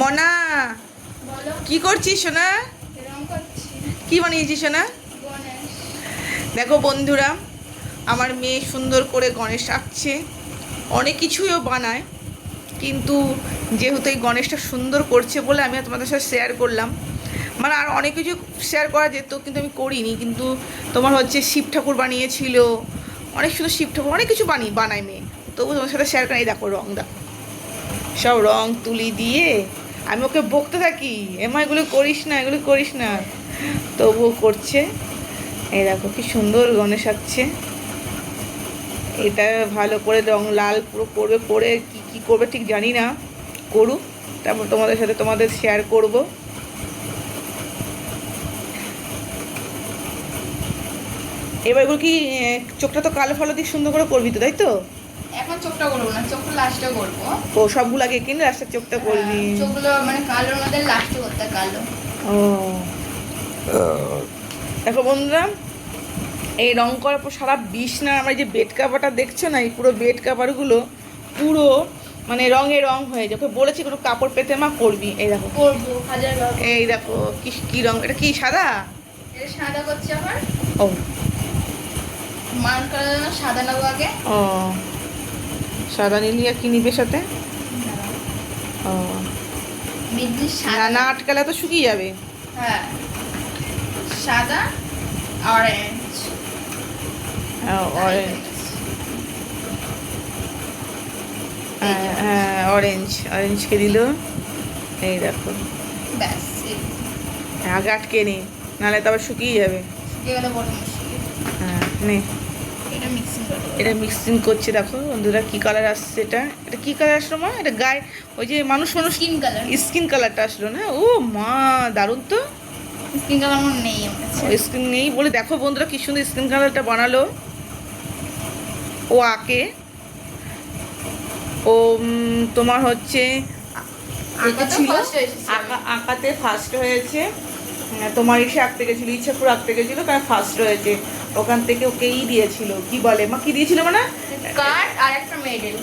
মনা কি করছিস সোনা? কি বানিয়েছিস সোনা? দেখো বন্ধুরা, আমার মেয়ে সুন্দর করে গণেশ আঁকছে। অনেক কিছুই ও বানায়, কিন্তু যেহেতু এই গণেশটা সুন্দর করছে বলে আমি তোমাদের সাথে শেয়ার করলাম। মানে আর অনেক কিছু শেয়ার করা যেত, কিন্তু আমি করিনি। কিন্তু তোমার হচ্ছে শিব ঠাকুর বানিয়েছিল, অনেক সুন্দর শিব ঠাকুর, অনেক কিছু বানায় মেয়ে। তবু তোমার সাথে শেয়ার করি। দেখো রং, দেখো সব রং তুলি দিয়ে আমি ওকে বকতে থাকি, এমা এগুলো করিস না, এগুলো করিস না, তবুও করছে। এই দেখো কি সুন্দর গণেশ আঁকছে। এটা ভালো করে রং লাল পুরো করবে, করে কি কি করবে ঠিক জানি না, করুক, তারপর তোমাদের সাথে তোমাদের শেয়ার করব। এবার এগুলো কি চোখটা তো কালো ফালো দিয়ে সুন্দর করে করবি তো, তাই তো? এখন চোখটা করবো না, চোখটা লাস্টে করবো। ও সবগুলো আগে কিনে লাস্টে চোখটা করবি? চোখগুলো মানে কালোর মধ্যে লাস্টে করতে কালো। ও দেখো বন্ধুরা, এই রং করার পর সারা বিছনা, আমার যে বেড কাভারটা দেখছো না, এই পুরো বেড কাভারগুলো পুরো মানে রঙে রং হয়ে যায়। ওকে বলেছি কোনো কাপড় পেতে মা করবি। এই দেখো করবো হাজার। এই দেখো কি কি রং, এটা কি সাদা? এটা সাদা করছি আবার। ও মান করার জন্য সাদা নেবো আগে। ও সাদা নিলি আর কি নিবে সাথে? ও বিদ্যুৎ না সাদা না, আটকালে তো শুকিয়ে যাবে। হ্যাঁ, সাদা অরেঞ্জ। অরেঞ্জ, হ্যাঁ অরেঞ্জ, অরেঞ্জকে দিল। এই দেখো ব্যাস আগে আটকে নি, নাহলে তো আবার শুকিয়ে যাবে। শুকিয়ে গেলে বড় মুশকিল। হ্যাঁ নে, এটা মিক্সিং করবো। এটা মিক্সিং করছে। দেখো বন্ধুরা কি কালার আসছে, এটা এটা কি কালার আসলো মা? এটা গায়ে ওই যে মানুষ স্কিন কালার। স্কিন কালারটা আসলো না? ও মা দারুণ তো। স্কিন কালার আমার নেই আমার কাছে। স্কিন নেই বলে দেখো বন্ধুরা কি সুন্দর স্কিন কালারটা বানালো ও আঁকে। ও তোমার হচ্ছে আঁকাতে ফার্স্ট হয়েছে। তোমার এসে আঁকতে গেছিলো, ইচ্ছাপুর আঁকতে গেছিলো, কারণ ফার্স্ট হয়েছে। ওখান থেকে ওকেই দিয়েছিল, কি বলে মা, কি দিয়েছিল মানে? কার্ড আর একটা মেডেল।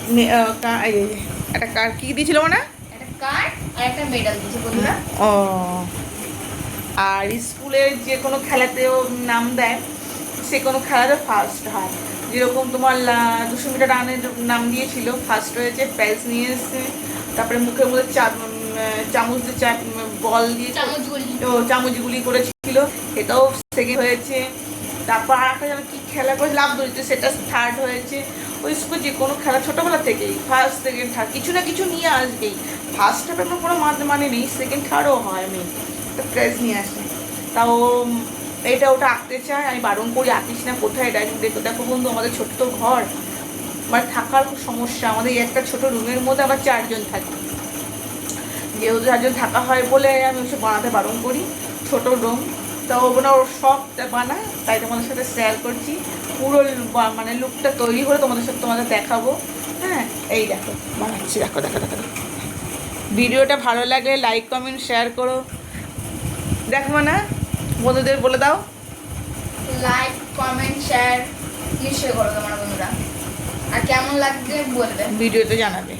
একটা কার কি দিয়েছিল মানে? একটা কার্ড আর একটা মেডেল দিয়েছে বন্ধুরা। ও আর স্কুলে যে কোনো খেলাতেও নাম দেয়, সে কোনো খেলাতে ফার্স্ট হয়। যেরকম তোমার 200 মিটার রানের নাম দিয়েছিল, ফার্স্ট হয়েছে, প্রাইজ নিয়ে এসছে। তারপরে মুখের মধ্যে চামচ দিয়ে বল দিয়ে চামচগুলি করেছিল, এটাও সেকেন্ড হয়েছে। তারপর আর একটা যেন কী খেলা করে লাভ ধরেছে, সেটা থার্ড হয়েছে। ওই স্কুল যে কোনো খেলা ছোটোবেলা থেকেই ফার্স্ট সেকেন্ড থার্ড কিছু না কিছু নিয়ে আসবেই। ফার্স্ট হবে কোনো মানে নেই, সেকেন্ড থার্ডও হয় মেয়ে, প্রাইজ নিয়ে আসে। তাও এটা ওটা আঁকতে চায়, আমি বারণ করি আঁকিস না, কোথায় এটা দেখো। দেখো বন্ধু, আমাদের ছোট্ট তো ঘর, মানে থাকার খুব সমস্যা। আমাদের একটা ছোট রুমের মধ্যে আবার 4 জন থাকি, যেহেতু 4 জন থাকা হয় বলে আমি ওসব বানাতে বারণ করি, ছোট রুম। তা ওগুলো ওর শখটা বানায়, তাই তোমাদের সাথে শেয়ার করছি। পুরো মানে লুকটা তৈরি করে তোমাদের দেখাবো। হ্যাঁ এই দেখো বানাচ্ছি, দেখো দেখো দেখো। ভিডিওটা ভালো লাগলে লাইক কমেন্ট শেয়ার করো। দেখো না, বন্ধুদের বলে দাও লাইক কমেন্ট শেয়ার নিশ্চয়ই করো তোমার বন্ধুরা। আর কেমন লাগছে বলবে, ভিডিওতে জানাবে।